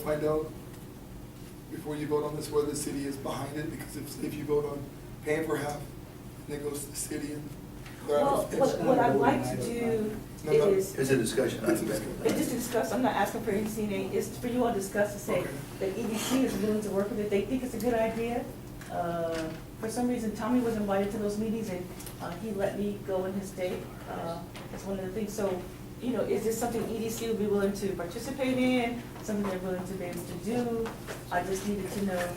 find out before you vote on this whether the city is behind it? Because if you vote on paying for half, and it goes to the city and. Well, what I'd like to do is. It's a discussion. It's a discussion. It's just to discuss, I'm not asking for any CNA, it's for you all to discuss to say Okay. that EDC is willing to work with it, they think it's a good idea. For some reason, Tommy was invited to those meetings and he let me go in his state. That's one of the things, so, you know, is this something EDC would be willing to participate in, something they're willing to be able to do? I just needed to know,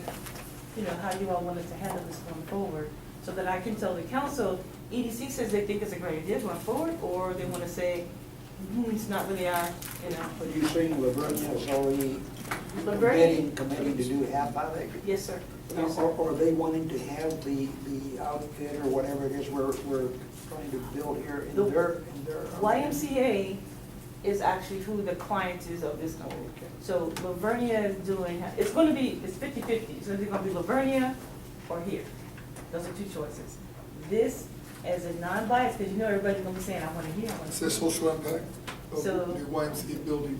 you know, how you all wanted to handle this going forward, so that I can tell the council, EDC says they think it's a great idea going forward, or they want to say, it's not really our, you know. But you're saying Lavernia is already Lavernia- committing to do half of it? Yes, sir. Now, Yes, sir. are they wanting to have the outfit or whatever it is we're trying to build here in The their? YMCA is actually who the client is of this company. So Lavernia is doing, it's gonna be, it's 50-50. It's either gonna be Lavernia or here. Those are two choices. This, as a non-biased, because you know everybody's gonna be saying, I wanna hear, I wanna It's the social impact of So- the YMCA building.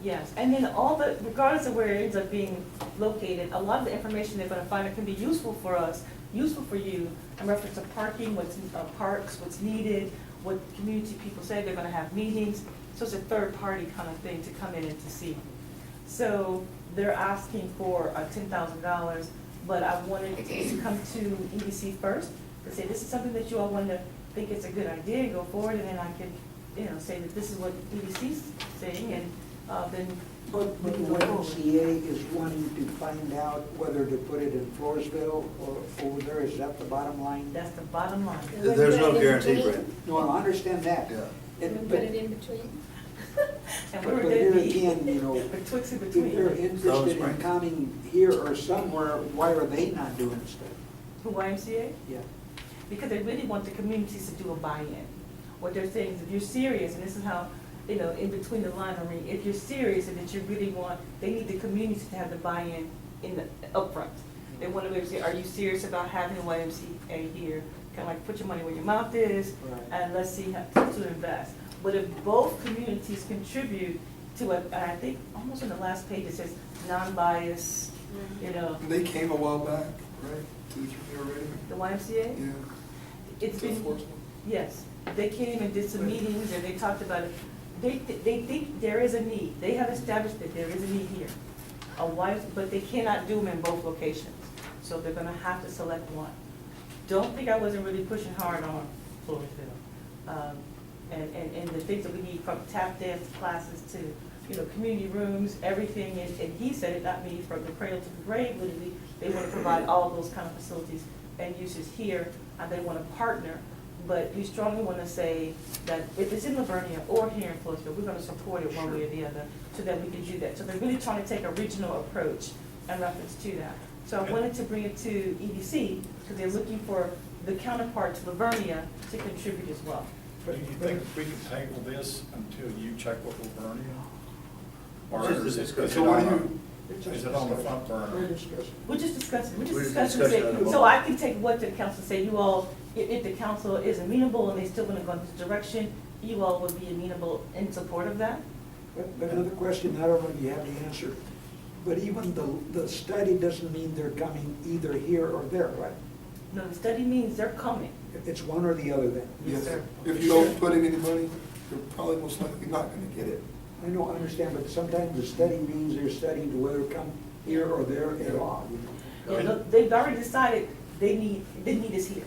Yes, and then all the, regardless of where it ends up being located, a lot of the information they're gonna find that can be useful for us, useful for you, in reference to parking, what's, parks, what's needed, what community people say, they're gonna have meetings, so it's a third-party kind of thing to come in and to see. So they're asking for $10,000, but I wanted to come to EDC first, to say this is something that you all want to think it's a good idea, go forward, and then I can, you know, say that this is what EDC's saying, and then. But the YMCA is wanting to find out whether to put it in Floresville or over there, is that the bottom line? That's the bottom line. There's no guarantee, Brent. No, I understand that. Yeah. And we put it in between. And But we're here dead again, you know, betwixt and if they're between. interested in coming here or somewhere, why are they not doing stuff? Who, YMCA? Yeah. Because they really want the communities to do a buy-in. What they're saying is if you're serious, and this is how, you know, in between the lines, I mean, if you're serious and that you really want, they need the community to have the buy-in in the upfront. They want to be able to say, are you serious about having a YMCA here? Kind of like put your money where your mouth is, Right. and let's see how to invest. But if both communities contribute to it, and I think almost on the last page it says non-biased, you know, They came a while back, right, to the community the already? YMCA. Yeah. It's To been, Floresville. yes, they came and did some meetings and they talked about it. They think there is a need. They have established that there is a need here. But they cannot do them in both locations. So they're gonna have to select one. Don't think I wasn't really pushing hard on Floresville. And the things that we need from tap dance classes to, you know, community rooms, everything. And he said it, not me, from the cradle to the grave, literally. They wanna provide all those kind of facilities and uses here, and they wanna partner. But you strongly want to say that if it's in Lavernia or here in Floresville, we're going to support it one way or the other so that we can do that. So they're really trying to take a regional approach in reference to that. So I wanted to bring it to EDC because they're looking for the counterpart to Lavernia to contribute as well. Do you think we can table this until you check with Lavernia? Or Just is it discuss. So what do on you, is it on the front We're burner? discussing. We're just discussing, We're just discussing it. so I can take what the council say, you all, if the council is amenable and they still want to go in this direction, you all would be amenable in support of that? But another question, I don't know if you have the answer, but even the study doesn't mean they're coming either here or there, right? No, the study means they're coming. It's one or the other then. yes, sir. if you don't put in any money, you're probably most likely not gonna get it. I don't understand, but sometimes the study means they're studying to whether to come here or there at all, you know? Yeah, look, they've already decided they need us here.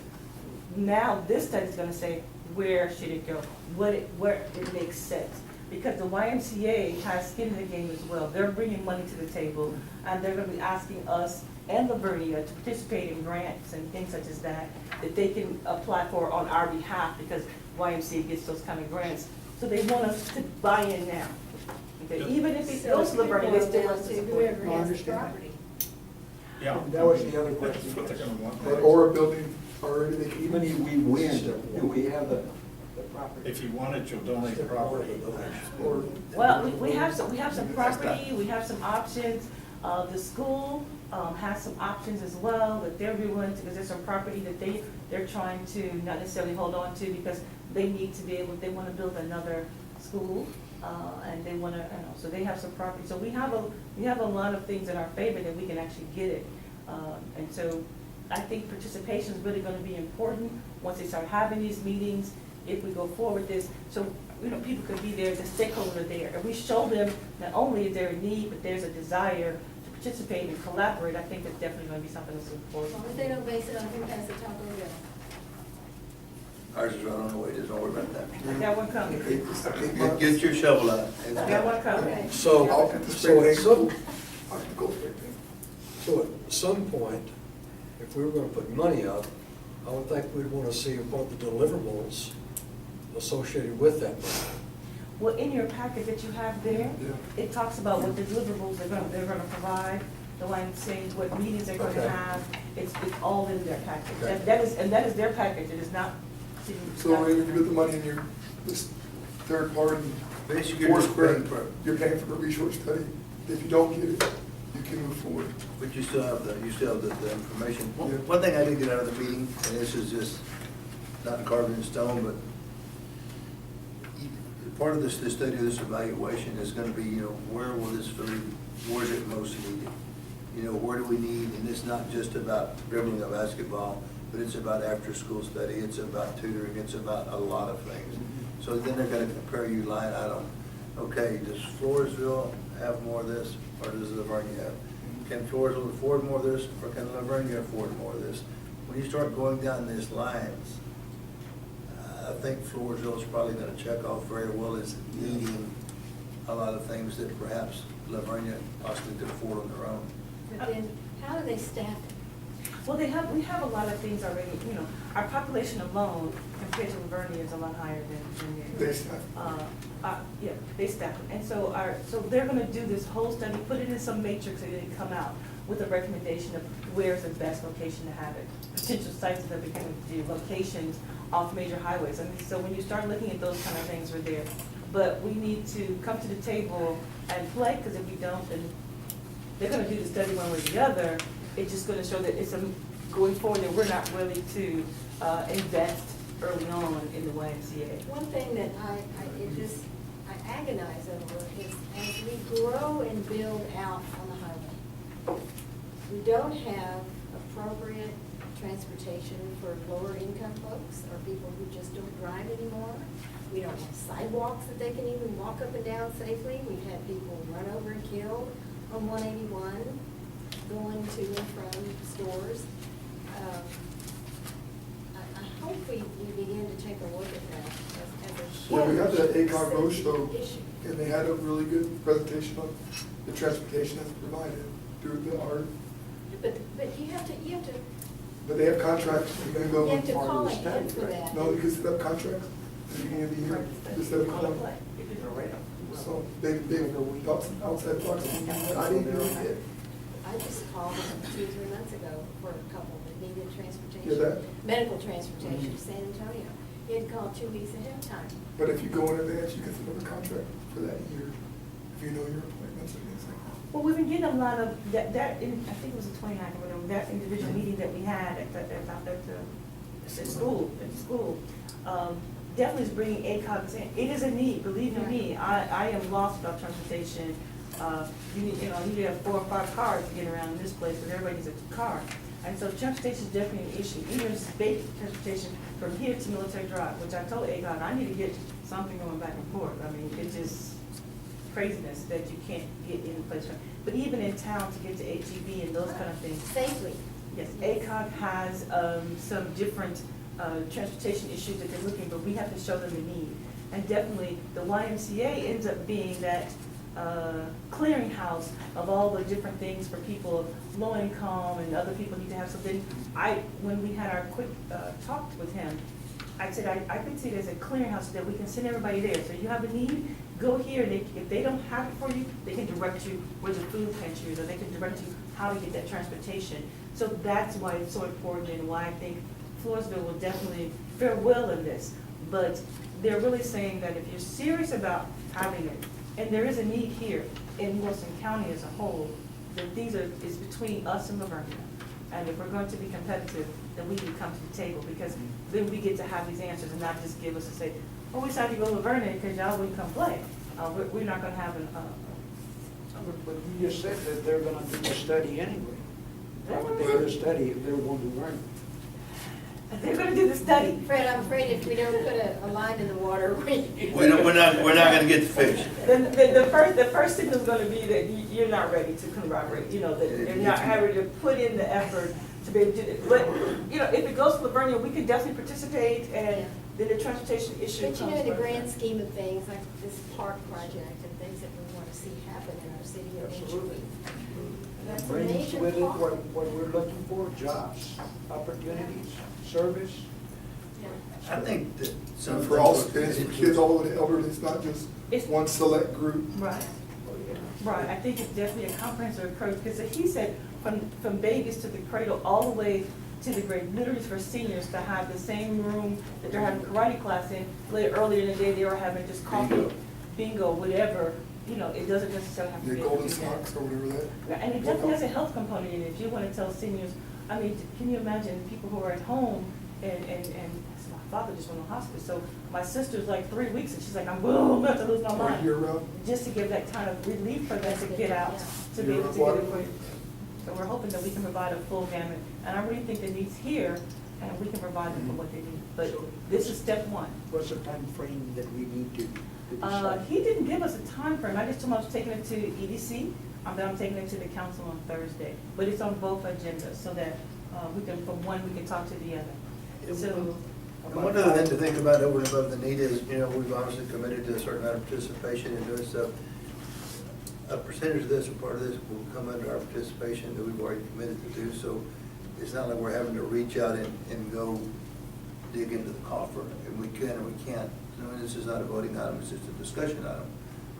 Now, this study's gonna say, where should it go? Where it makes sense. Because the YMCA has skin in the game as well. They're bringing money to the table, and they're gonna be asking us and Lavernia to participate in grants and things such as that they can apply for on our behalf, because YMCA gets those kind of grants. So they want us to buy in now. Okay, even if it goes to Lavernia, they still want us to support it. Whoever No, I has the understand. property. Yeah. That was the other That's question. what they're gonna want. Or a building already, they can. Even if we win, do we have the property? If you want it, you'll donate the property. Or, Well, we have some property, we have some options. The school has some options as well that they're willing to, because there's some property that they're trying to not necessarily hold on to because they need to be able, they want to build another school. and they wanna, so they have some property. So we have a lot of things in our favor that we can actually get it. And so I think participation is really gonna be important once they start having these meetings, if we go forward this. So, people could be there, the stakeholder there, and we show them not only is there a need, but there's a desire to participate and collaborate. I think that's definitely gonna be something that's As important. long as they don't base it on who has the taco bill. Ours is right on the way, just don't worry about that. I got one coming. Get your shovel out. I got one coming. Okay. So, I'll get the so spray at paint. some, I'll have to go spray paint. so at some point, if we were gonna put money up, I would think we'd wanna see what the deliverables associated with that money. Well, in your packet that you have there, Yeah. it talks about what the deliverables they're gonna provide, the line saying what meetings they're gonna Okay. have. It's that is their package. Okay. That is their package. It is not. So when you put the money in your, this third party, Basically, you're fourth just grade, paying for it. you're paying for the resource study. If you don't get it, you can move forward. But you still have the information. Yeah. One thing I did get out of the meeting, and this is just not carved in stone, but part of this study, this evaluation is gonna be, where will this food, where is it most needed? Where do we need, and it's not just about dribbling a basketball, but it's about after-school study, it's about tutoring, it's about a lot of things. So then they're gonna compare you line item. Okay, does Floresville have more of this, or does Livonia have? Can Floresville afford more of this, or can Livonia afford more of this? When you start going down these lines, I think Floresville is probably gonna check off very well as needing a lot of things that perhaps Livonia possibly could afford on their own. But then, how do they staff it? Well, we have a lot of things already, our population alone compared to Livonia is a lot higher than They theirs. staff. Yeah, they staff it. And so they're gonna do this whole study, put it in some matrix, and then come out with a recommendation of where's the best location to have it. Potential sites that we can do, locations off major highways. So when you start looking at those kind of things, we're there. But we need to come to the table and play, because if we don't, then they're gonna do the study one way or the other. It's just gonna show that going forward, that we're not willing to invest early on in the YMCA. One thing that I agonize over is as we grow and build out on the highway, we don't have appropriate transportation for lower income folks or people who just don't drive anymore. We don't have sidewalks that they can even walk up and down safely. We've had people run over and killed on 181 going to and from stores. I hope we begin to take a look at that as a huge Yeah, we had the ACOG road show, issue. and they had a really good presentation on the transportation that's provided through the art. But you have to, But they have contracts, you can go. you have to part of call the ahead study, for right? that. No, you can set up contracts at the beginning of the year, instead of calling. So they thought some outside box, I didn't really get. I just called 2 or 3 months ago for a couple that needed transportation. Hear that? Medical transportation to San Antonio. He had called 2 weeks ahead of time. But if you go in advance, you can set up a contract for that year, if you know your appointments and things like that. Well, we've been getting a lot of, I think it was the 29th, or whatever, that individual meeting that we had at the school, definitely is bringing ACOG in. It is a need, believe you me. I am lost about transportation. You need to have 4 or 5 cars to get around in this place, because everybody needs a car. And so transportation is definitely an issue. Even just basic transportation from here to Military Drive, which I told ACOG, I need to get something going back and forth. I mean, it's just craziness that you can't get in a place. But even in town to get to HEB and those kind of things. Safely. Yes, ACOG has some different transportation issues that they're looking, but we have to show them the need. And definitely, the YMCA ends up being that clearinghouse of all the different things for people of low income and other people need to have something. When we had our quick talk with him, I said, I could see it as a clearinghouse that we can send everybody there. So you have a need, go here, and if they don't have it for you, they can direct you where the food pantry is, or they can direct you how to get that transportation. So that's why it's so important, and why I think Floresville will definitely fare well in this. But they're really saying that if you're serious about having it, and there is a need here in Wilson County as a whole, that it's between us and Livonia. And if we're going to be competitive, then we need to come to the table, because then we get to have these answers and not just give us and say, oh, we decided to go to Livonia because y'all wouldn't come play. We're not gonna have But you just said that they're gonna do the study anyway. Why would they do the study if they're going to learn? they're gonna do the study. Fred, I'm afraid if we don't put a line in the water, We're not gonna get the fish. The first thing is gonna be that you're not ready to corroborate, you know, that you're not having to put in the effort to be able to do it. But, you know, if it goes to Livonia, we can definitely participate, and then the transportation issue But comes. you know, in the first. grand scheme of things, like this park project and things that we want to see happen in our city eventually. That's a Brings major with it part. what we're looking for, jobs, opportunities, service. I think that some. And for all, it's for kids all over the elderly, it's not just It's- one select group. Right. Right, I think it's definitely a comprehensive approach, because he said from babies to the cradle, all the way to the grade, literally for seniors to have the same room that they're having karate class in. Earlier in the day, they were having just coffee, bingo, whatever, you know, it doesn't necessarily have to Your be. golden socks or whatever that. Yeah, and it definitely has a health component in it. If you want to tell seniors, I mean, can you imagine people who are at home and so my father just went to hospice, so my sister's like 3 weeks and she's like, I'm about to lose my Or mind. year round. Just to give that kind of relief for them to get out, to be able to get it for you. So we're hoping that we can provide a full gamut, and I really think the needs here, and we can provide them for what they need. But this is step one. What's the time frame that we need to decide? He didn't give us a time frame. I just told him I was taking it to EDC, then I'm taking it to the council on Thursday. But it's on both agendas, so that we can, from one, we can talk to the other. So, And one other thing to think about over and above the need is, you know, we've obviously committed to a certain amount of participation in doing stuff. A percentage of this, or part of this, will come under our participation that we've already committed to do, so it's not like we're having to reach out and go dig into the coffer, and we can or we can't. No, this is not a voting item, it's just a discussion item,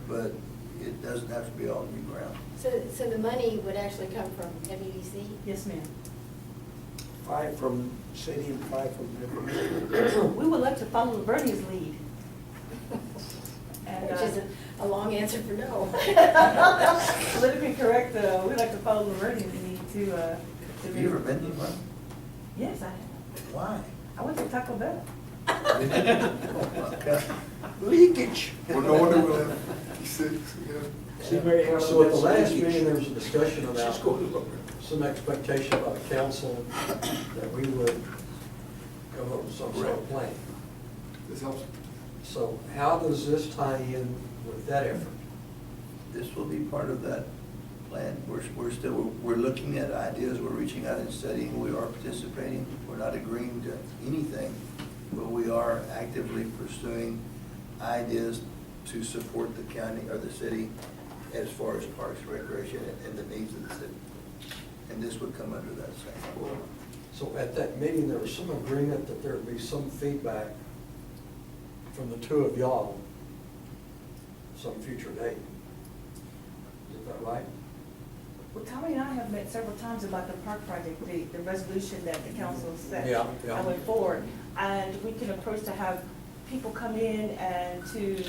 but it doesn't have to be all new ground. So the money would actually come from WDC? yes, ma'am. 5 from city and 5 from the. We would like to follow Bernie's lead. And, Which is a long answer for no. politically correct, we'd like to follow Bernie's lead to. Have you ever been to one? Yes, I have. Why? I went to Taco Bell. Okay. Leakage. Well, no wonder we'll have 56, yeah. See, Mary Helen, So at the that's last leakage. meeting, there was a discussion about She's going to look. some expectation by the council that we would come up with some sort of plan. This helps. So how does this tie in with that effort? This will be part of that plan. We're looking at ideas, we're reaching out and studying, we are participating. We're not agreeing to anything, but we are actively pursuing ideas to support the county or the city as far as parks, recreation, and the needs of the city. And this would come under that same. So at that meeting, there was some agreement that there would be some feedback from the two of y'all some future date. Is that right? Well, Tommy and I have met several times about the park project, the resolution that the council set. Yeah, yeah. I went forward, and we can approach to have people come in and to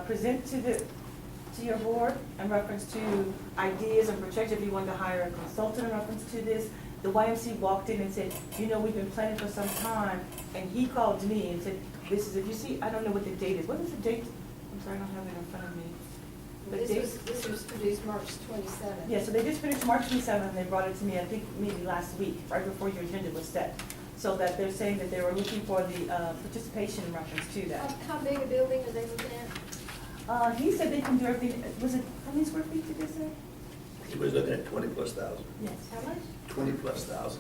present to your board in reference to ideas and projections. If you wanted to hire a consultant in reference to this, the YMC walked in and said, you know, we've been planning for some time, and he called me and said, this is, if you see, I don't know what the date is. What is the date? I'm sorry, I don't have it in front of me. The date- This was produced March 27th. Yeah, so they just finished March 27th, and they brought it to me, I think, maybe last week, right before your agenda was set. So that they're saying that they were looking for the participation in reference to that. How big a building are they looking at? He said they can do everything, was it, how many square feet did they say? He was looking at 20,000+. Yes. How much? 20,000+.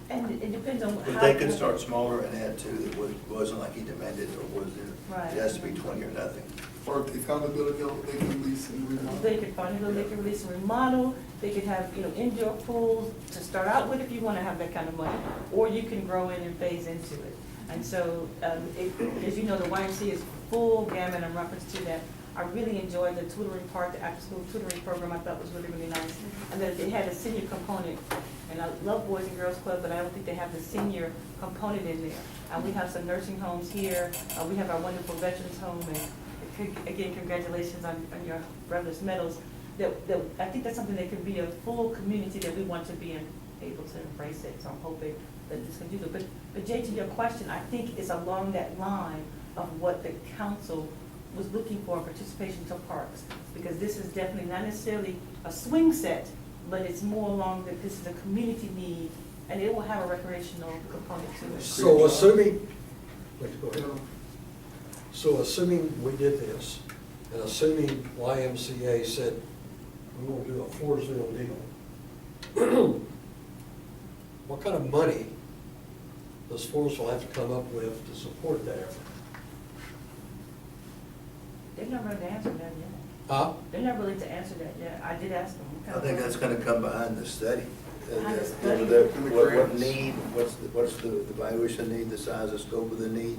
And it depends on how. But they could start smaller and add to, it wasn't like he demanded, or was Right. it has to be 20 or nothing. Or if they found a building, they can lease and remodel. They could find it, they could release and remodel, they could have, you know, indoor pools to start out with if you want to have that kind of money, or you can grow in and phase into it. And so, as you know, the YMC is full gamut in reference to that. I really enjoyed the tutoring part, the after-school tutoring program. I thought was really, really nice. And then it had a senior component. And I love Boys and Girls Club, but I don't think they have the senior component in there. And we have some nursing homes here. We have our wonderful veterans home. And again, congratulations on your brother's medals. I think that's something that could be a full community that we want to be able to embrace it. So I'm hoping that this can do that. But Jay, to your question, I think it's along that line of what the council was looking for participation to parks, because this is definitely not necessarily a swing set, but it's more along that this is a community need, and it will have a recreational component to it. So assuming, let's go ahead. So assuming we did this, and assuming YMCA said, we want to do a Floresville deal, what kind of money does Floresville have to come up with to support that effort? They're not ready to answer that yet. Huh? They're not ready to answer that yet. I did ask them. I think that's gonna come behind the study. Behind the study. What need, what's the evaluation need, the size and scope of the need?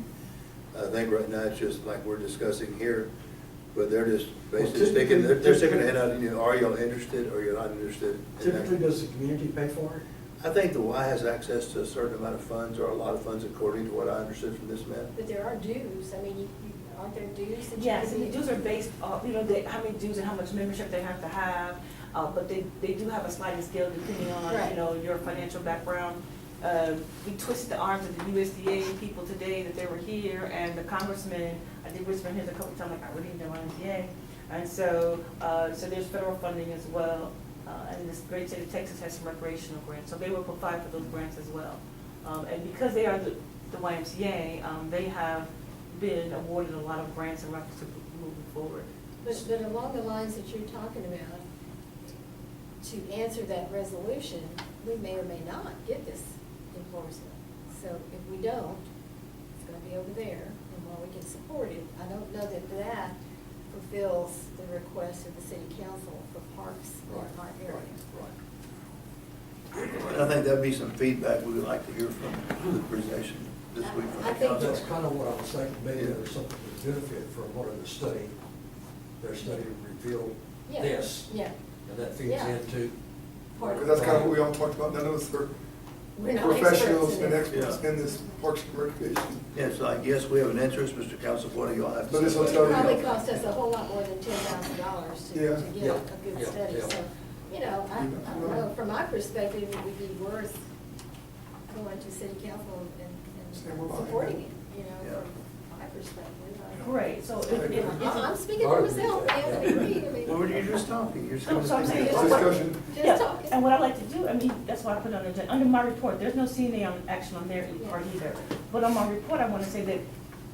I think right now it's just like we're discussing here, but they're just basically sticking, they're sticking their head out, you know, are you interested or you're not interested? And Typically, does the community pay for it? I think the Y has access to a certain amount of funds, or a lot of funds according to what I understood from this man. But there are dues, I mean, aren't there dues that you Yes, can and the dues are based off, you know, how many dues and how much membership they have to have, but they do have a sliding scale depending on, Right. you know, your financial background. We twisted the arms of the USDA people today that they were here, and the congressman, I did whisper in his a couple of times, like, I really didn't know YMCA. And so, so there's federal funding as well, and this great state of Texas has some recreational grants, so they will provide for those grants as well. And because they are the YMCA, they have been awarded a lot of grants and reference to moving forward. But along the lines that you're talking about, to answer that resolution, we may or may not get this in Floresville. So if we don't, it's gonna be over there, and while we can support it, I don't know that that fulfills the request of the city council for parks in our area. And I think that'd be some feedback we would like to hear from the presentation this week from I the think council. That's kind of what I was thinking, maybe there's something to benefit from what of the study, their study revealed Yeah. this, Yeah, and that feeds Yeah. into. part of Because that's kind of what we all talked about, none of us are We're not professionals experts in and it. experts in this parks and recreation. Yeah, it's like, yes, we have an interest, Mr. Council, what do y'all have But to this say? will It tell you. probably cost us a whole lot more than $10,000 to Yeah. get Yeah. a good Yeah. study, Yeah. so, you know, I don't know, from my perspective, it would be worth going to city council Saying and we're behind supporting it. it, you know, Yeah. from my perspective. Great, so if I'm speaking for myself, Anthony Reed, I mean. Well, you're just talking, you're just. So I'm saying- It's discussion. Just yeah, talking. and what I like to do, I mean, that's why I put it on the agenda, under my report, there's no CNA on action on their part either. But on my report, I want to say that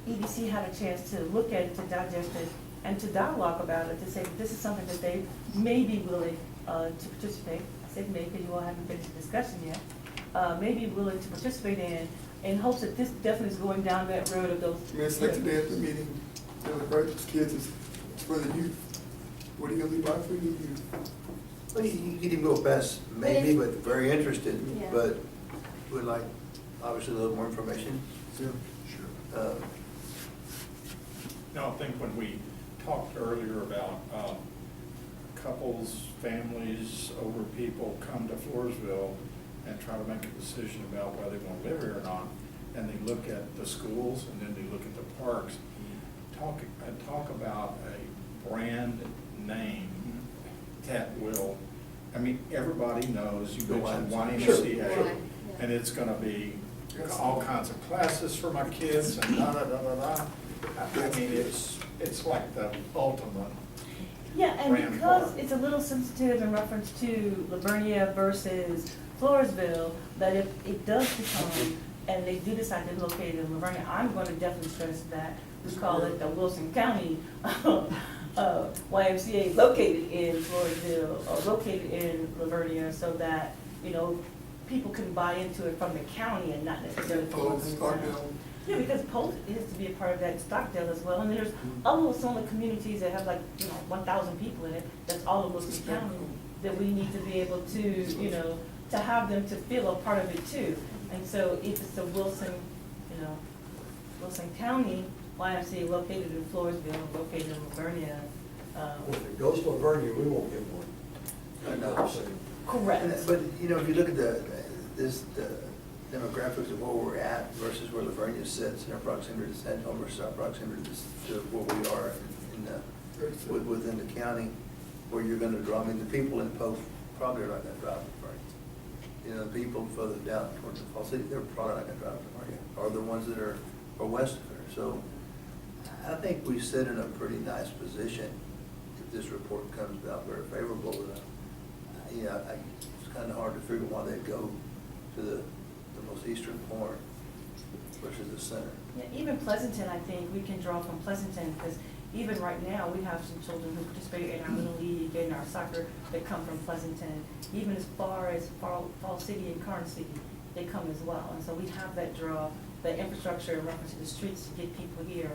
EDC had a chance to look at it, to digest it, and to dialogue about it, to say that this is something that they may be willing to participate. I said may, because you all haven't finished the discussion yet. May be willing to participate in hopes that this definitely is going down that road of those. I mean, it's like today at the meeting, you know, the right, kids, it's for the youth. What are you gonna be buying for your youth? Well, you can even go past maybe, but very interested, Yeah. but would like, obviously, a little more information. Yeah, sure. No, I think when we talked earlier about couples, families, older people come to Floresville and try to make a decision about whether they want to live here or not, and they look at the schools and then they look at the parks, talk about a brand name that will, I mean, everybody knows, you mentioned YMCA, Right. and it's gonna be all kinds of classes for my kids and da-da-da-da-da. I mean, it's like the ultimate. Yeah, and Brand because park. it's a little sensitive in reference to Livonia versus Floresville, that if it does become, and they do decide to locate it in Livonia, I'm going to definitely stress that we call it the Wilson County YMCA located in Floresville, or located in Livonia, so that, you know, people can buy into it from the county and not necessarily from Polk, Wilson Stockdale. County. Yeah, because Polk is to be a part of that Stockdale as well, and then there's other smaller communities that have like, you know, 1,000 people in it, that's all of Wilson County, that we need to be able to, you know, to have them to feel a part of it too. And so if it's the Wilson, you know, Wilson County YMCA located in Floresville, located in Livonia, If it goes to Lavernia, we won't get one. I know. I'm saying. correct. But, you know, if you look at the demographics of where we're at versus where Livonia sits, in our proximity to San Antonio versus our proximity to where we are within the county, where you're gonna draw, I mean, the people in Polk probably are not gonna drive to Livonia. You know, the people further down towards the Fall City, they're probably not gonna drive to Livonia, or the ones that are west of there. So I think we sit in a pretty nice position if this report comes out very favorable. It's kind of hard to figure why they'd go to the most eastern corner versus the center. Yeah, even Pleasanton, I think, we can draw from Pleasanton, because even right now, we have some children who participate in our Little League and our soccer that come from Pleasanton. Even as far as Fall City and Carn City, they come as well. And so we have that draw, the infrastructure in reference to the streets to get people here.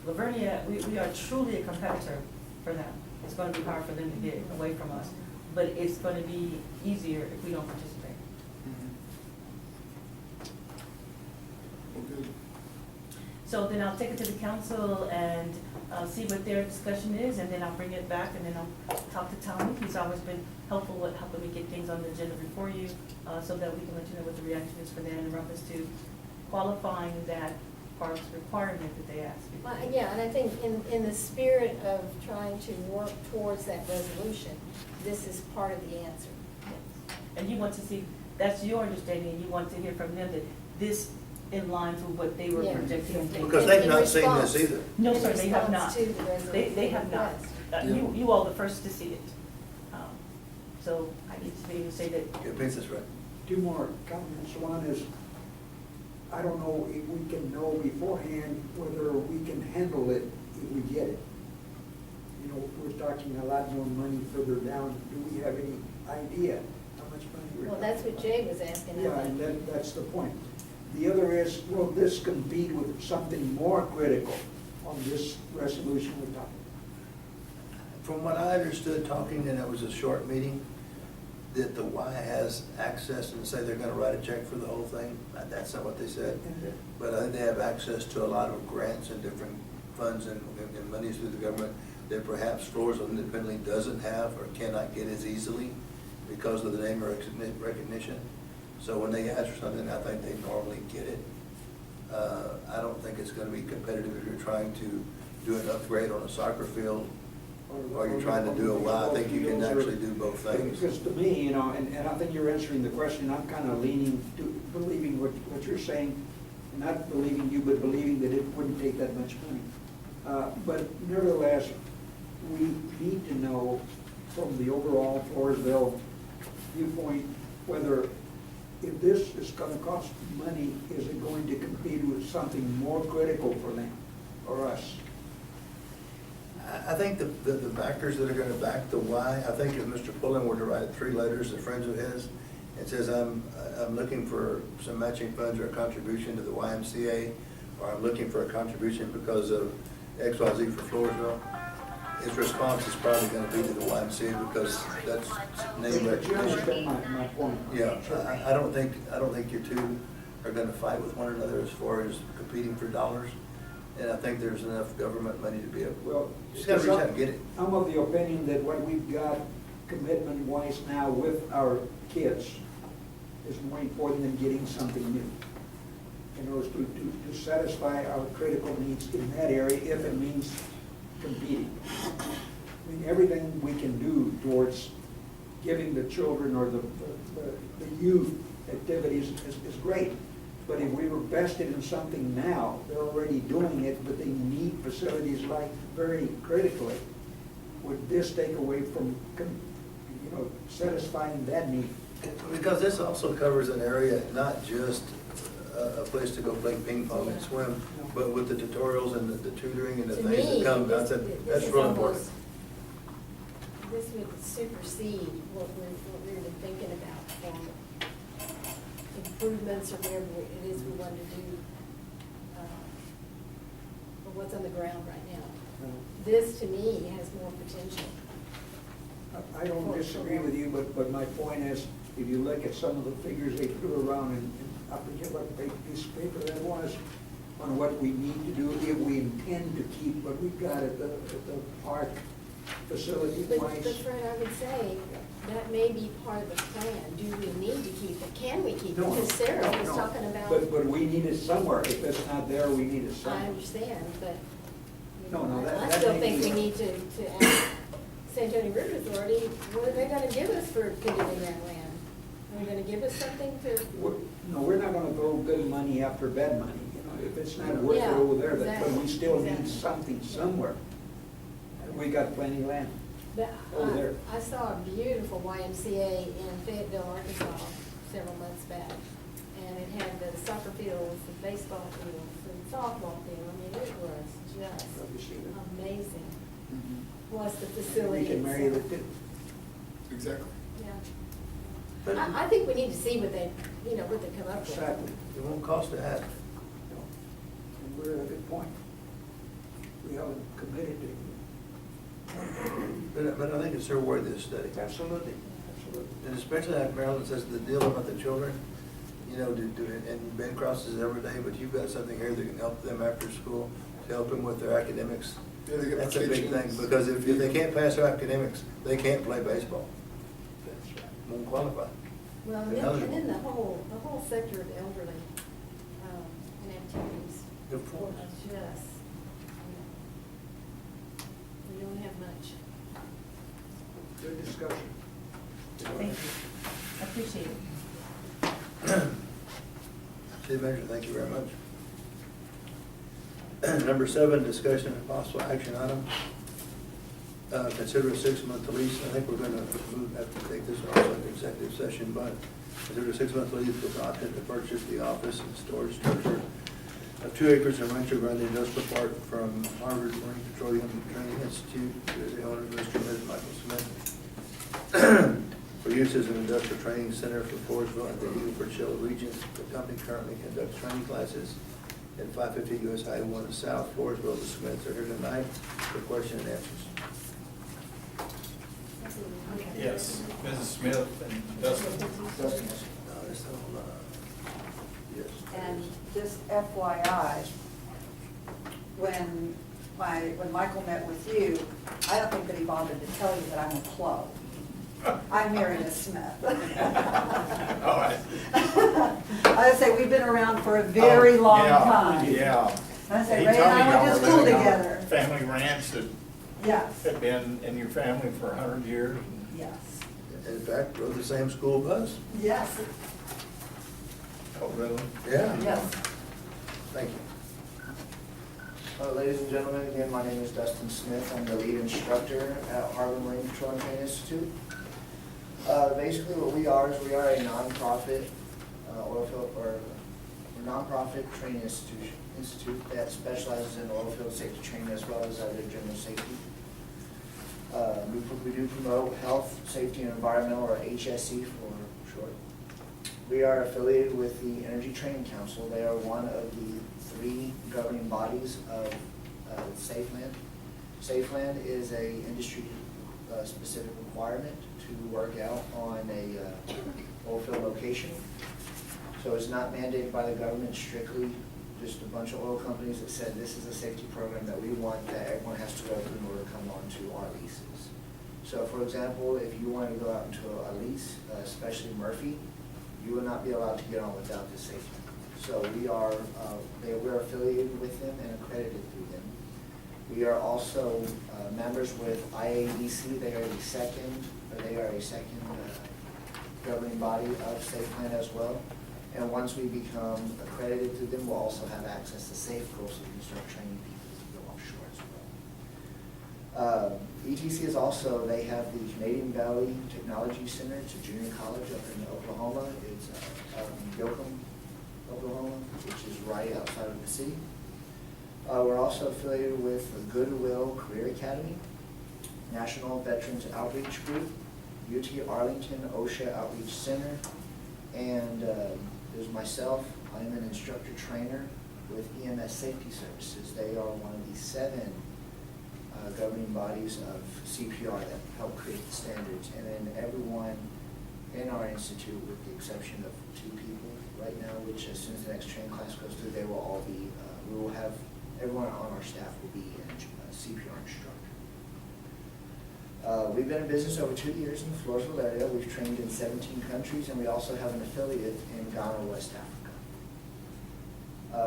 Lavernia, we are truly a competitor for them. It's going to be hard for them to get away from us, but it's going to be easier if we don't participate. Okay. So then I'll take it to the council and see what their discussion is, and then I'll bring it back, and then I'll talk to Tommy. He's always been helpful with helping me get things on the agenda before you, so that we can let you know what the reaction is for that in reference to qualifying that parks requirement that they asked. Well, yeah, and I think in the spirit of trying to work towards that resolution, this is part of the answer. Yes. And you want to see, that's your understanding, and you want to hear from them that this in line with what they were Yeah. projecting and thinking. Because they've In not seen this response- either. No, in sir, they have response not. to the resolution They have not. request. You all the first to see it. So I need to be able to say that. It makes us right. Two more comments. One is, I don't know if we can know beforehand whether we can handle it if we get it. You know, we're talking a lot more money further down. Do we have any idea how much money we're Well, talking that's what about? Jay was asking, I Yeah, and think. that's the point. The other is, will this compete with something more critical on this resolution we're talking? From what I understood talking, and it was a short meeting, that the Y has access and say they're gonna write a check for the whole thing. That's not what they said. But I think they have access to a lot of grants and different funds and monies through the government that perhaps Floresville independently doesn't have or cannot get as easily because of the name recognition. So when they ask for something, I think they normally get it. I don't think it's gonna be competitive if you're trying to do an upgrade on a soccer field or you're trying to do a Y. I think you can actually do both things. Because to me, you know, and I think you're answering the question, I'm kind of leaning to believing what you're saying, not believing you, but believing that it wouldn't take that much money. But nevertheless, we need to know from the overall Floresville viewpoint whether if this is going to cost money, is it going to compete with something more critical for them or us? I think the backers that are gonna back the Y, I think if Mr. Pullen were to write 3 letters to friends of his, it says, I'm looking for some matching funds or a contribution to the YMCA, or I'm looking for a contribution because of XYZ for Floresville, his response is probably gonna be to the YMCA because that's name But you understand recognition. my point? Yeah, I don't think you two are gonna fight with one another as far as competing for dollars. And I think there's enough government money to be able, Well, just gotta reach out and get it. I'm of the opinion that what we've got commitment-wise now with our kids is more important than getting something new. In order to satisfy our critical needs in that area, if it means competing. I mean, everything we can do towards giving the children or the youth activities is great. But if we were vested in something now, they're already doing it, but they need facilities like very critically. Would this take away from, satisfying that need? Because this also covers an area, not just a place to go play ping pong and swim, but with the tutorials and the tutoring and the To things me, that come, this that's is real almost, important. this would supersede what we've been thinking about for improvements or whatever it is we want to do, or what's on the ground right now. This, to me, has more potential. I don't disagree with you, but my point is, if you look at some of the figures they threw around, and I forget what piece of paper that was, on what we need to do if we intend to keep what we've got at the park facility But wise. Fred, I would say, that may be part of the plan. Do we need to keep it? Can we keep it? No, Because Sarah was no. talking about. But we need it somewhere. If it's not there, we need it I somewhere. understand, but, No, that- I that still may think be- we need to ask St. Tony River Authority, what are they gonna give us for condemning that land? Are they gonna give us something to? We're not gonna throw good money after bad money, if it's not worth it Yeah, over there, but we exactly, still need exactly. something somewhere. And we got plenty of land. But Over there. I saw a beautiful YMCA in Fayetteville, Arkansas, several months back. And it had the soccer fields, the baseball fields, and softball field. I mean, it was just Have you seen it? amazing. Mhm. Plus the We facility can marry it itself. too. Exactly. Yeah. I think we need to see what they, what they come up with. Exactly. It won't cost to have. And we're at a good point. We haven't committed to But I think it's their worth this study. Absolutely, absolutely. And especially like Marilyn says, the deal about the children, and Ben crosses every day, but you've got something here that can help them after school, to help them with their academics. Yeah, they get That's a big thing, kitchens. because if they can't pass their academics, they can't play baseball, That's right. won't qualify. Well, and then the whole sector of elderly, and activities. Of course. Just, we don't have much. Good discussion. Thank you. I appreciate it. City Manager, thank you very much. Number 7, discussion and possible action item. Consider a 6-month lease. I think we're going to have to take this also in executive session, but consider a 6-month lease with option to purchase the office and storage structure of 2 acres in Rancho Grande Industrial Park from Harvard Marine Petroleum Training Institute. The owner, Mr. and Ms. Michael Smith. For use as an industrial training center for Floresville and the Eagle Ford Shale region. The company currently conducts training classes at 550 US Highway 1 South, Floresville. The Smiths are here tonight for question and answers. Yes, Mrs. Smith and Dustin. This whole, yes. And just FYI, when Michael met with you, I don't think that he bothered to tell you that I'm a Clo. I'm married a Smith. All right. I would say we've been around for a very Oh, long yeah, time. Yeah. I say He Ray told and me I y'all went to were school living on a together. Family ranch that Yes, had been in your family for 100 years. yes, In fact, rode the same school bus. yes, Oh, really? Yeah. yes. Thank you. Ladies and gentlemen, again, my name is Dustin Smith. I'm the lead instructor at Harvard Marine Petroleum Training Institute. Basically what we are is we are a nonprofit nonprofit training institute that specializes in oil field safety training as well as other general safety. We do promote health, safety, and environmental, or HSE for short. We are affiliated with the Energy Training Council. They are one of the 3 governing bodies of SafeLand. SafeLand is a industry specific requirement to work out on a oil field location. So it's not mandated by the government, strictly just a bunch of oil companies that said this is a safety program that we want that everyone has to go through in order to come on to our leases. So for example, if you want to go out into a lease, especially Murphy, you will not be allowed to get on without this safety. So we're affiliated with them and accredited through them. We are also members with IADC. They are a second governing body of SafeLand as well. And once we become accredited through them, we'll also have access to Safe Coast, so we can start training people to go offshore as well. ETC is also, they have the Canadian Valley Technology Center. It's a junior college up in Oklahoma. It's out in Yoakum, Oklahoma, which is right outside of the city. We're also affiliated with the Goodwill Career Academy, National Veterans Outreach Group, UT Arlington OSHA Outreach Center, and there's myself. I'm an instructor trainer with EMS Safety Services. They are one of the 7 governing bodies of CPR that help create the standards. And then everyone in our institute, with the exception of 2 people right now, which as soon as the next training class goes through, they will all be, we will have, everyone on our staff will be a CPR instructor. We've been in business over 2 years in the Floresville area. We've trained in 17 countries, and we also have an affiliate in Ghana, West Africa.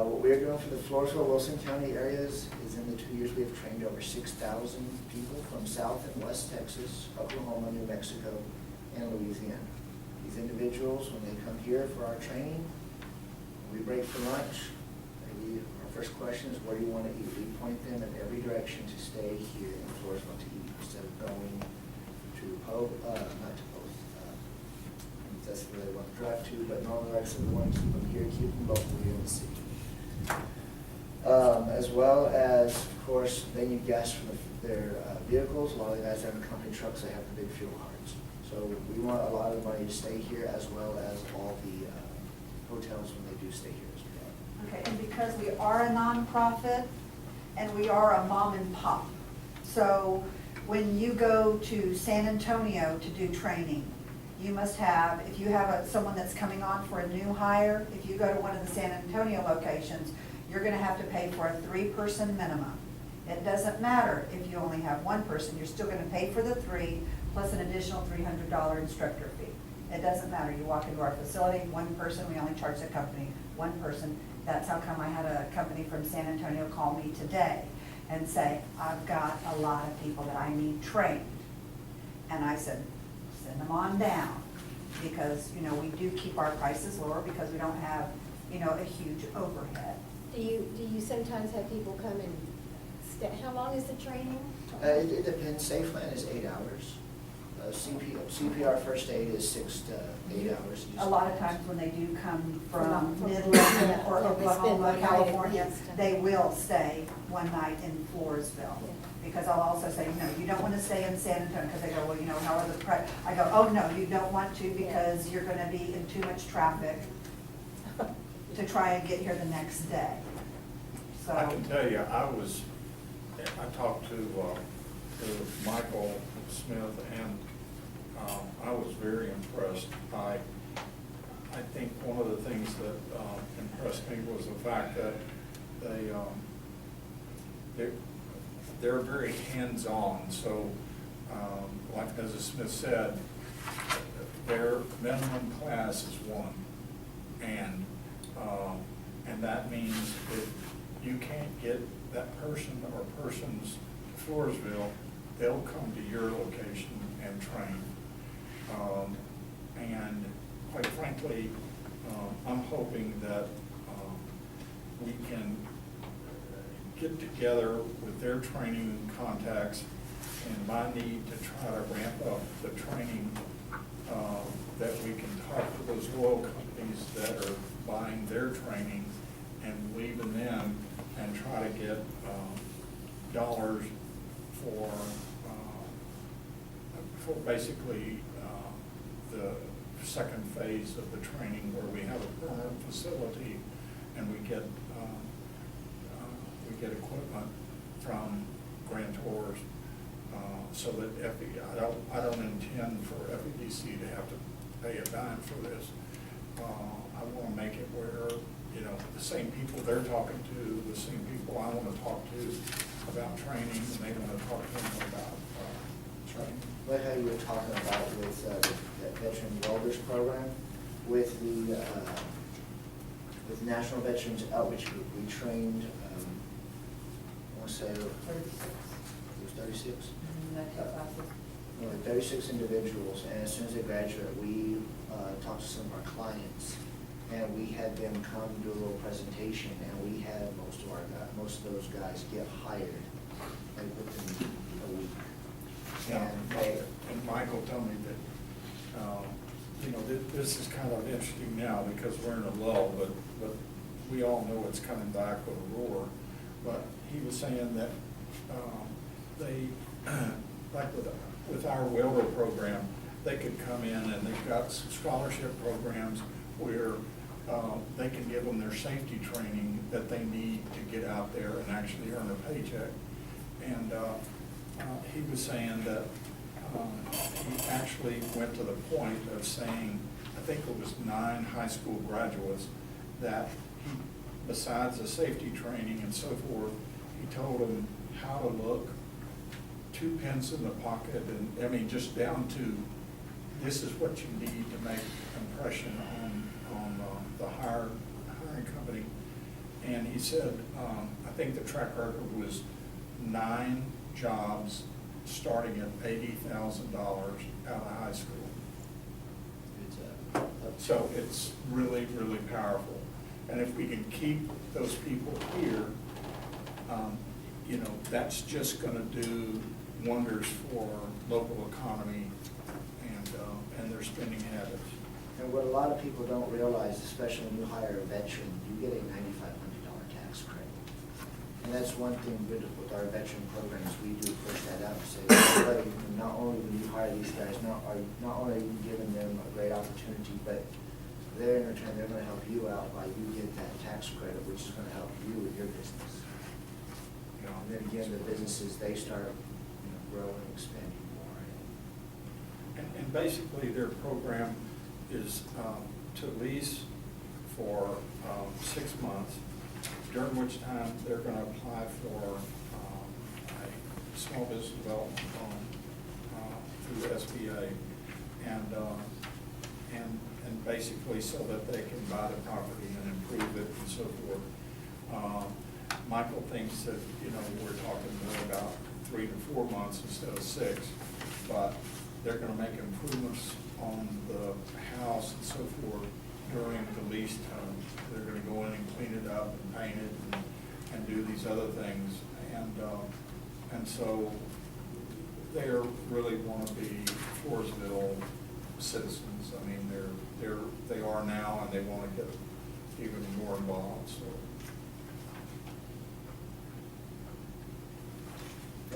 What we're doing for the Floresville, Wilson County areas is in the 2 years we have trained over 6,000 people from South and West Texas, Oklahoma, New Mexico, and Louisiana. These individuals, when they come here for our training, we break for lunch, they first question is, where do you want to eat? We point them in every direction to stay here in Floresville to eat, instead of going to not to Post. That's where they want to drive to, but normally, like I said, we want to keep them here, keep them locally in the city. As well as, of course, they need gas for their vehicles. A lot of the guys that have company trucks, they have the big fuel cards. So we want a lot of the money to stay here, as well as all the hotels when they do stay here as well. Okay, and because we are a nonprofit and we are a mom and pop, so when you go to San Antonio to do training, you must have, if you have someone that's coming on for a new hire, if you go to one of the San Antonio locations, you're gonna have to pay for a 3-person minimum. It doesn't matter if you only have 1 person, you're still gonna pay for the 3 plus an additional $300 instructor fee. It doesn't matter, you walk into our facility, 1 person, we only charge the company 1 person. That's how come I had a company from San Antonio call me today and say, I've got a lot of people that I need trained. And I said, send them on down, because, you know, we do keep our prices lower because we don't have, you know, a huge overhead. Do you sometimes have people come and stay, how long is the training? It depends. SafeLand is 8 hours. CPR first aid is 6 to 8 hours. A lot of times when they do come from From Midland yeah, or yeah, they spend Oklahoma, one night at California, least. they will stay one night in Floresville. Yeah. Because I'll also say, no, you don't want to stay in San Antonio, because they go, well, you know, how are the price? I go, oh, no, you don't want to, because you're going to be in too much traffic to try and get here the next day. So. I can tell you, I talked to Michael Smith, and I was very impressed. I think one of the things that impressed me was the fact that they're very hands-on. So, like Mrs. Smith said, their minimum class is 1, and that means if you can't get that person or persons to Floresville, they'll come to your location and train. And quite frankly, I'm hoping that we can get together with their training contacts and my need to try to ramp up the training, that we can talk to those oil companies that are buying their training and leaving them and try to get dollars for basically the second phase of the training, where we have a permanent facility and we get equipment from grantors, so that I don't intend for FEDC to have to pay a dime for this. I want to make it where, you know, the same people they're talking to, the same people I want to talk to about training, and they want to talk to them about training. Like how you were talking about with that Veteran Welders Program, with the National Veterans Outreach Group, we trained, I want to say, 36. it was 36? Mm-hmm. 36 individuals, and as soon as they graduate, we talked to some of our clients, and we had them come do a little presentation, and we had most of those guys get hired, like within a week. And Michael told me that, you know, this is kind of interesting now because we're in a lull, but we all know it's coming back with a roar. But he was saying that they, like with our welder program, they could come in and they've got some scholarship programs where they can give them their safety training that they need to get out there and actually earn a paycheck. And he was saying that he actually went to the point of saying, I think it was 9 high school graduates, that he, besides the safety training and so forth, he told them how to look, 2 pence in the pocket, and I mean, just down to, this is what you need to make impression on the hiring company. And he said, I think the track record was 9 jobs starting at $80,000 out of high school. So it's really, really powerful. And if we can keep those people here, you know, that's just gonna do wonders for local economy and their spending habits. And what a lot of people don't realize, especially when you hire a veteran, you get a $9,500 tax credit. And that's one thing good with our veteran programs, we do push that out and say, everybody, not only when you hire these guys, not only are you giving them a great opportunity, but they're in return, they're gonna help you out by you get that tax credit, which is gonna help you with your business. You know, and then again, the businesses, they start, you know, growing and expanding more. And basically, their program is to lease for 6 months, during which time they're going to apply for a small business development loan through the SBA, and basically so that they can buy the property and improve it and so forth. Michael thinks that, you know, we're talking more about 3 to 4 months instead of 6, but they're gonna make improvements on the house and so forth during the lease term. They're gonna go in and clean it up and paint it and do these other things. And so they really wanna be Floresville citizens. I mean, they are now, and they wanna get even more involved, so.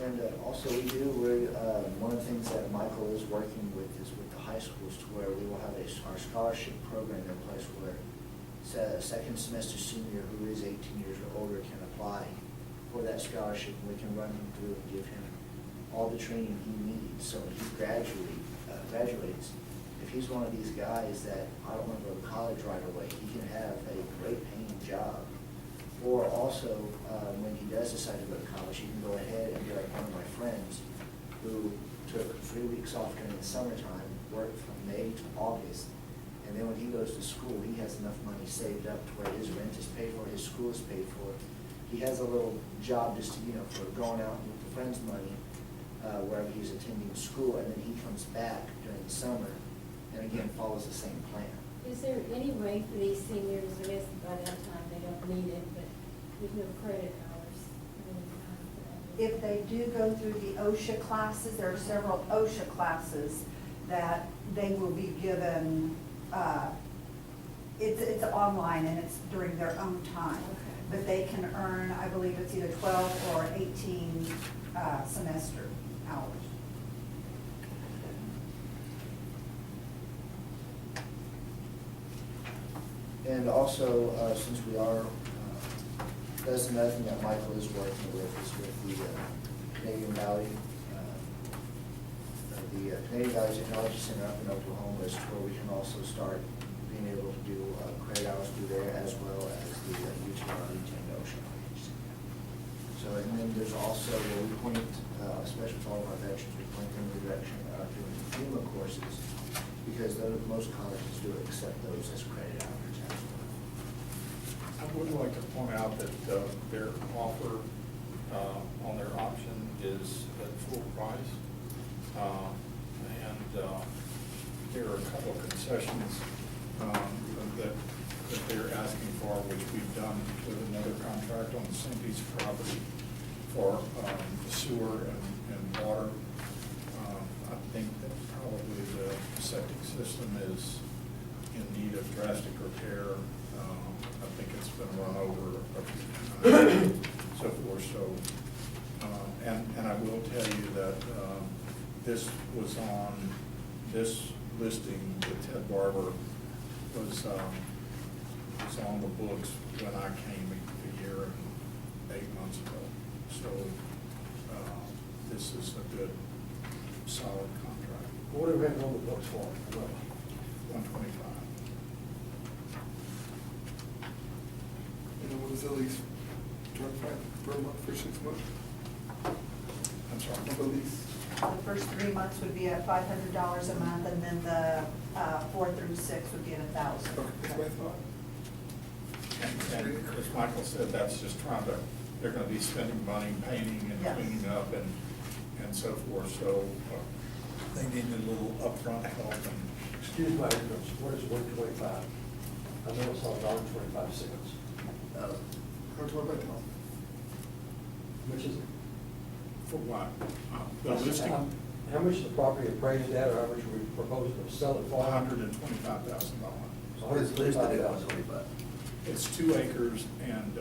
And also we do, one of the things that Michael is working with is with the high schools, to where we will have our scholarship program in place where a second semester senior who is 18 years or older can apply for that scholarship, and we can run him through and give him all the training he needs. So when he graduates, if he's one of these guys that I don't want to go to college right away, he can have a great paying job. Or also, when he does decide to go to college, he can go ahead and be like one of my friends who took 3 weeks off during the summertime, worked from May to August, and then when he goes to school, he has enough money saved up to where his rent is paid for, his school is paid for. He has a little job just to, you know, for going out with the friends' money, wherever he's attending school, and then he comes back during the summer, and again, follows the same plan. Is there any way for these seniors, I guess by that time they don't need it, but there's no credit hours? If they do go through the OSHA classes, there are several OSHA classes that they will be given, it's online and it's during their own time. Okay. But they can earn, I believe it's either 12 or 18 semester hours. And also, since we are, that's another thing that Michael is working with, is with the Canadian Valley, the Canadian Valley Technology Center up in Oklahoma, is where we can also start being able to do credit hours through there, as well as the UTR Ocean. So, and then there's also where we point, especially for all of our veterans, we point them in the direction of doing FEMA courses, because most colleges do accept those as credit hours. I would like to point out that their offer on their option is at full price. And there are a couple of concessions that they're asking for, which we've done with another contract on the same piece of property for the sewer and water. I think that probably the septic system is in need of drastic repair. I think it's been run over a few times, so forth. So, and I will tell you that this was on this listing with Ted Barber was on the books when I came a year and 8 months ago. So this is a good, solid contract. What have we been on the books for? 125. And what is at least 25 per month for 6 months? I'm sorry. The lease. The first 3 months would be at $500 a month, and then the 4 through 6 would be at $1,000. Okay, that's what I thought. And as Michael said, that's just they're gonna be spending money painting and Yes. cleaning up and so forth, so they need a little upfront help and. Excuse my ignorance, what is 125? I know it's on $1.25. Go to my town. Which is, For what? The listing, how much is the property appraised at, or how much are we proposing to sell it for? $125,000. It's listed at 125. It's 2 acres and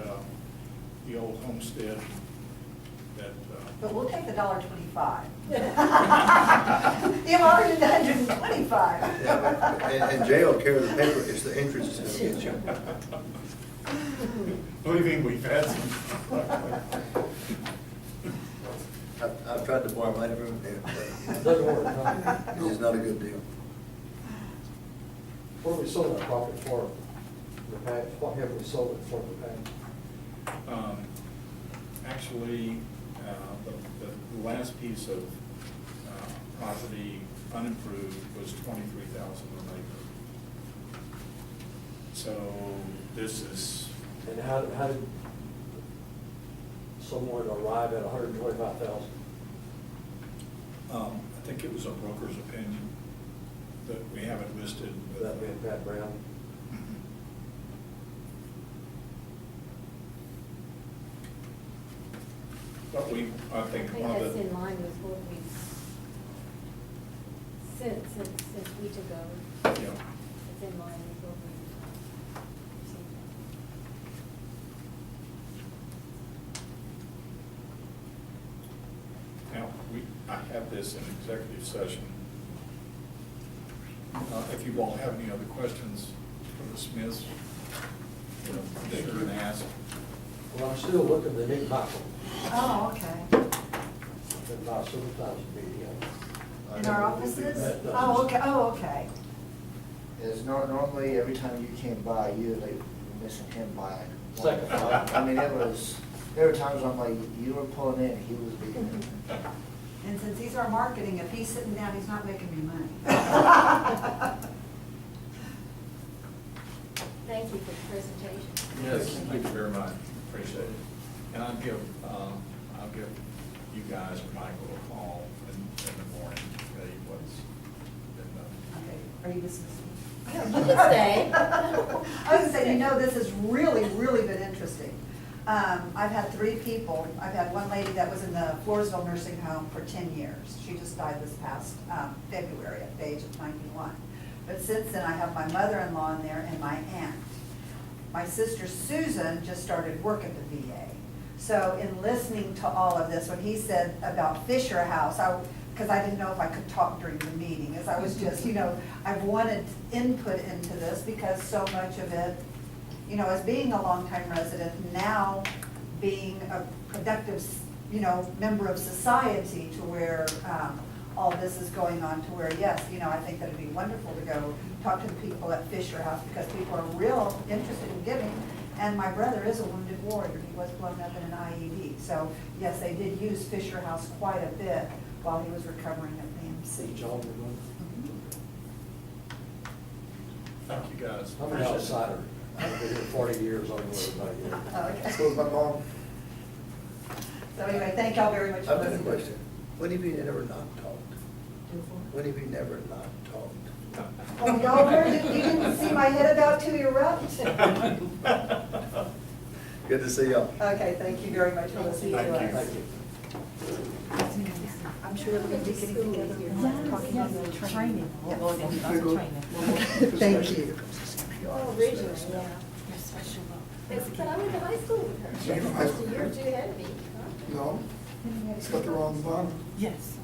the old homestead that, But we'll take the $1.25. You've already done $125. Yeah, but- and Jay will carry the paper, it's the interest that's gonna get you. believe me, we've had some. I've tried to borrow money from him, It but doesn't work, huh? this is not a good deal. What have we sold that property for in the past? What have we sold it for in the past? Actually, the last piece of property unimproved was 23,000 an acre. So this is, And how did someone arrive at 125,000? I think it was a broker's opinion that we haven't listed. Would that be Pat Brown? But I I think think one of that's the. in line with what we've, since we took over. Yeah. It's in line with what we've seen. Now, I have this in executive session. If you all have any other questions for the Smiths, you know, be sure and ask. Well, I'm still looking to Nick Michael. Oh, okay. Been by several times a meeting. In our offices? That doesn't- Oh, okay, oh, okay. Is normally, every time you came by, you like were missing him by like. Second. I mean, there were times I'm like, you were pulling in, he was leaving. And since he's our marketing, if he's sitting down, he's not making me money. Thank you for the presentation. Yes, thank you very much, appreciate it. And I'll give you guys or Michael a call in the morning, to tell you what's been done. Okay, are you dismissing? You can stay. I was gonna say, you know, this has really, really been interesting. I've had 3 people. I've had one lady that was in the Floresville nursing home for 10 years. She just died this past February at the age of 91. But since then, I have my mother-in-law in there and my aunt. My sister Susan just started work at the VA. So in listening to all of this, when he said about Fisher House, because I didn't know if I could talk during the meeting, as I was just, you know, I've wanted input into this because so much of it, you know, as being a longtime resident, now being a productive, you know, member of society to where all this is going on to where, yes, you know, I think that it'd be wonderful to go talk to the people at Fisher House because people are real interested in giving. And my brother is a wounded warrior. He was blown up in an IED. So, yes, they did use Fisher House quite a bit while he was recovering at See AMC. John Woodland. Thank you, guys. I'm an outsider. I've been here 40 years, I don't know about you. Okay. So is my mom. So anyway, thank y'all very much for I've got a listening. question. When have you never not talked? When have you never not talked? Oh, y'all heard it? You didn't see my head about to erupt? Good to see y'all. Okay, thank you very much for listening to Thank you. us. Thank you. I'm sure everybody be getting together. talking about the Training, we'll go into They lots go- of training. Thank you. Oh, originally, yeah. But I went to high school with her. You went to high school Just a year or with two her? ahead of me. Huh? No, it's got the wrong bottom. Yes.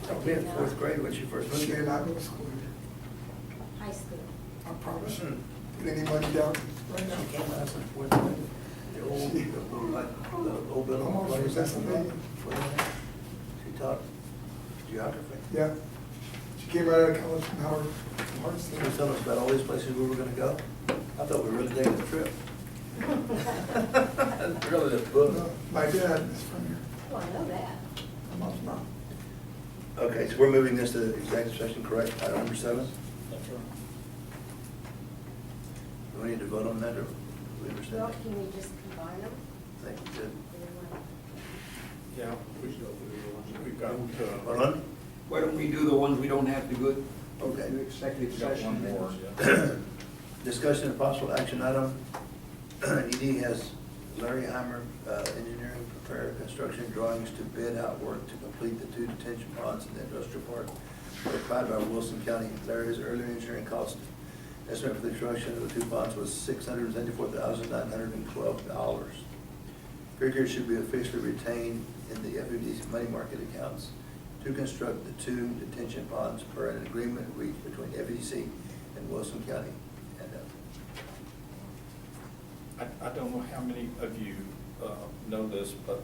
I'll be in 4th grade when she first moved She here. did not go to school. High school. I promise. Hmm. Put any money down right now. She came out in 4th grade. The old building. Almost place. was Pennsylvania. She taught geography. Yeah. She came right out of college from Howard. Howard She State. was telling us about all these places we were gonna go. I thought we were really taking a trip. Really, the book. No, my dad is from here. Oh, I know that. My mom's not. Okay, so we're moving this to executive session, correct? Item number 7? That's right. Do we need to vote on that, or we Well, understand? can we just combine them? Thank you, good. Yeah, we've got, Hold on. Why don't we do the ones we don't have to go Okay. to executive we've got session? one more, yeah. Discussion of possible action item. ED has Larry Heimer, engineering, prepare construction drawings to bid out work to complete the 2 detention ponds in the industrial park required by Wilson County. Larry's earlier engineering cost estimate for the construction of the 2 ponds was $674,912. Figures should be officially retained in the FED's money market accounts to construct the 2 detention ponds per an agreement reached between FEDC and Wilson County. And I don't know how many of you know this, but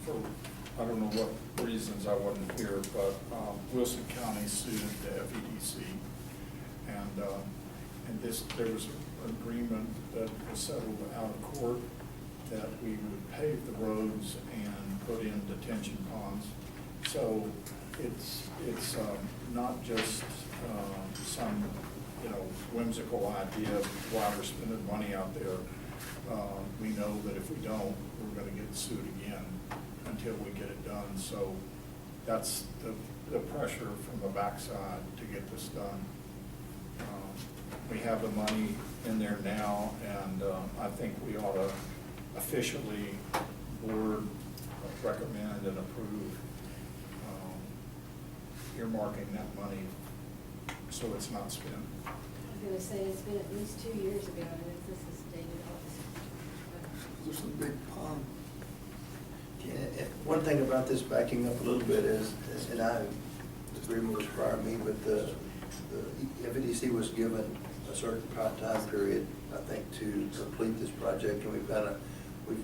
for, I don't know what reasons I wasn't here, but Wilson County sued the FEDC. And there was an agreement that was settled out of court that we would pave the roads and put in detention ponds. So it's not just some, whimsical idea of why we're spending money out there. We know that if we don't, we're gonna get sued again until we get it done. So that's the pressure from the backside to get this done. We have the money in there now, and I think we ought to officially board recommend and approve earmarking that money so it's not spent. I was gonna say, it's been at least 2 years ago, and if this is dated There's some big pond. one thing about this, backing up a little bit, is and I agreement was prior to me, but the FEDC was given a certain time period, I think, to complete this project, and we've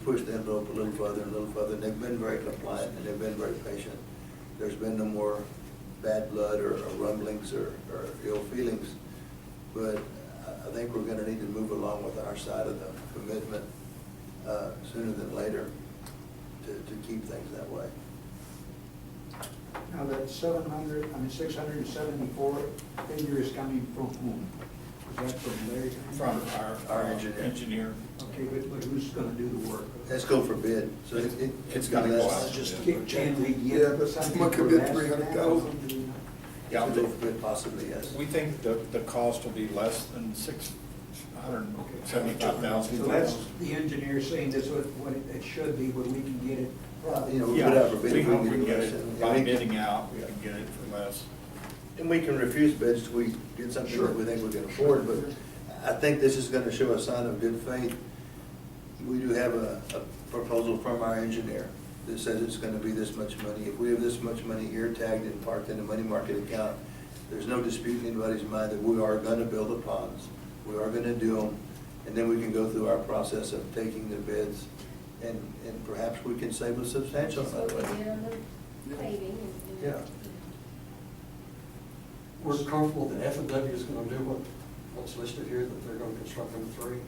pushed the envelope a little further and a little further, and they've been very compliant, and they've been very patient. There's been no more bad blood or rumblings or ill feelings, but I think we're gonna need to move along with our side of the commitment sooner than later to keep things that way. Now, that 674 figure is coming from whom? Is that from Larry? From Our engineer. engineer. Okay, but who's gonna do the work? Let's go for bid, so It's gotta go out. Can we Yeah, get but something someone for could bid less than 300,000. Yeah, Should go for bid possibly, yes. we think the cost will be less than $675,000. So that's the engineer saying that's what it should be, but we can get it. We put Yeah, out for bid. we hope we can get get less, it, and by we can- bidding out, we can get it for less. And we can refuse bids till we get something that we think we can afford, but I think this is gonna show a sign of good faith. We do have a proposal from our engineer that says it's gonna be this much money. If we have this much money ear tagged and parked in a money market account, there's no dispute in anybody's mind that we are gonna build the ponds. We are gonna do them, and then we can go through our process of taking the bids, and perhaps we can save a substantial That's amount what of we did money. on the paving and. Yeah. We're comfortable that F&W is gonna do what's listed here, that they're gonna construct them 3.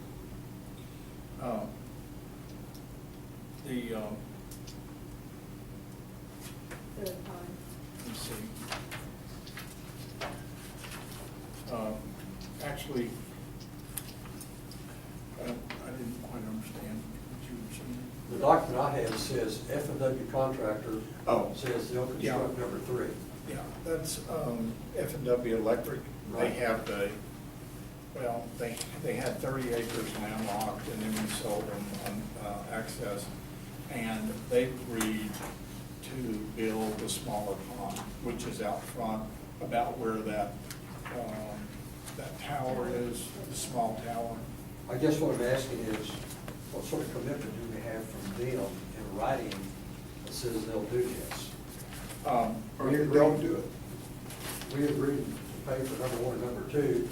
Third time. Let's see. Actually, I didn't quite understand what you were saying. The document I have says F&W contractor Oh. says they'll Yeah. construct number 3. Yeah, that's F&W Electric. They Right. have they had 30 acres landlocked, and then we sold them access. And they agreed to build a smaller pond, which is out front, about where that tower is, the small tower. I guess what I'm asking is, what sort of commitment do we have from them in writing that says they'll do this? Or you don't do it. We agreed to pay for number 1 and number 2,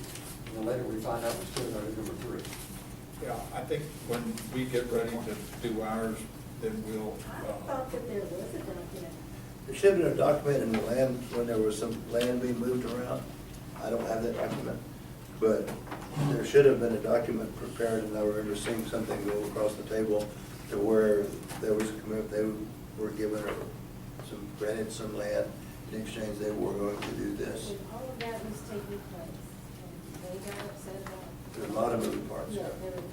and then later we find out we're still going to do number 3. Yeah, I think when we get ready to do ours, then we'll, I thought that there was a document. There should have been a document in the land, when there was some land being moved around. I don't have that document, but there should have been a document prepared, and I remember seeing something go across the table to where there was a commitment, they were given granted some land, in exchange they were going to do this. And all of that was taking place, and they got upset about. There's a lot of moving parts. Yeah, there was,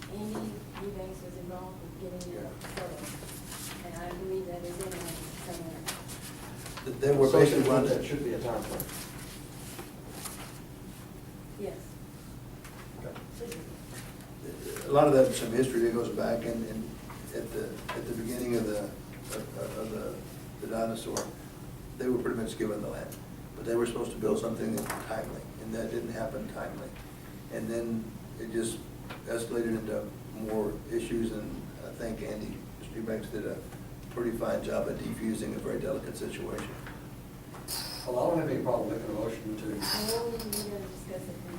Andy Eubanks was involved with getting it settled, and I believe that is in there somewhere. They were basically Associated with wanting that should be a time frame. lot of that, some history that goes back and at the beginning of the dinosaur, they were pretty much given the land. But they were supposed to build something timely, and that didn't happen timely. And then it just escalated into more issues, and I think Andy Streetbanks did a pretty fine job at defusing a very delicate situation. Well, I don't have any problem making a motion to, How long are we gonna discuss it then?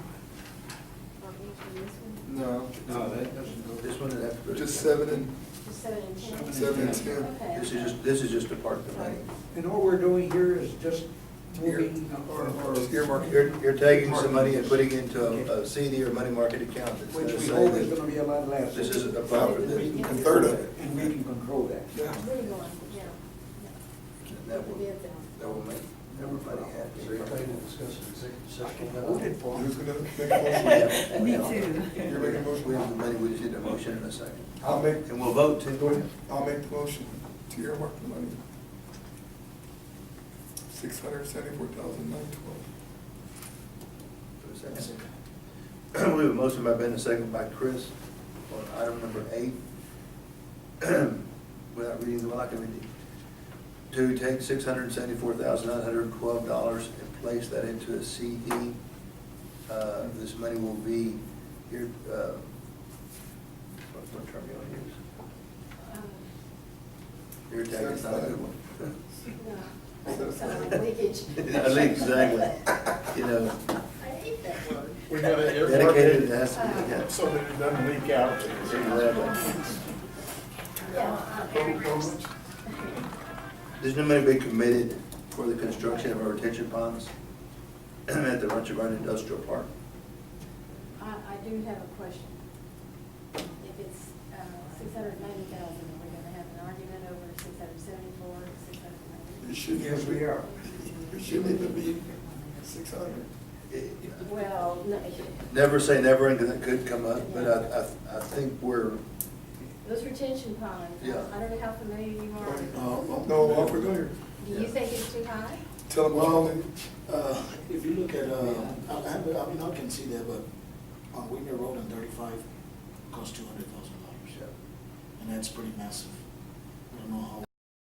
Are we for this one? No, that doesn't go. This one, would have to go. just 7 and, Just 7 and 10? 7 and 10. Okay. This is just a part of the money. And all we're doing here is just moving or. Just earmark. You're taking some money and putting into a CD or money market account. That's Which gonna we say hope is that gonna be a lot less. This is a part of this. A third of it. And we can control that. Yeah. Where are you going? Yeah. And that will, that will make everybody happy. so you're planning to discuss an executive session on that? Voted for. Who's gonna make a motion? Me too. You're making a We motion? have the money, we just need a motion in a second. I'll make, And we'll vote too. go ahead. I'll make the motion to earmark the money. 674,912. For a second. We have a motion by Ben, a second by Chris on item number 8. Without reading them, I can read it. To take $674,912 and place that into a CD. This money will be here, what term you want to use? Your tag is not a good one. No, leakage. Exactly. You know, I hate that word. We gotta earmark dedicated, it it has to be, yeah. so that it doesn't leak out. Exactly. Yeah. There's no money being committed for the construction of our retention ponds at the Rancho Grande Industrial Park. I do have a question. If it's 690,000, are we gonna have an argument over 674, 690? It shouldn't Yes, even we be, are. it shouldn't even be 600. Well, no, Never say never, and that could come up, but I think we're, those retention ponds, Yeah. I don't know how familiar you are. No, I'm familiar. Do you think it's too high? Tell them Well, what if you look at, I can see that, but on Wiener Road and 35, costs $200,000. And that's pretty massive. I don't know how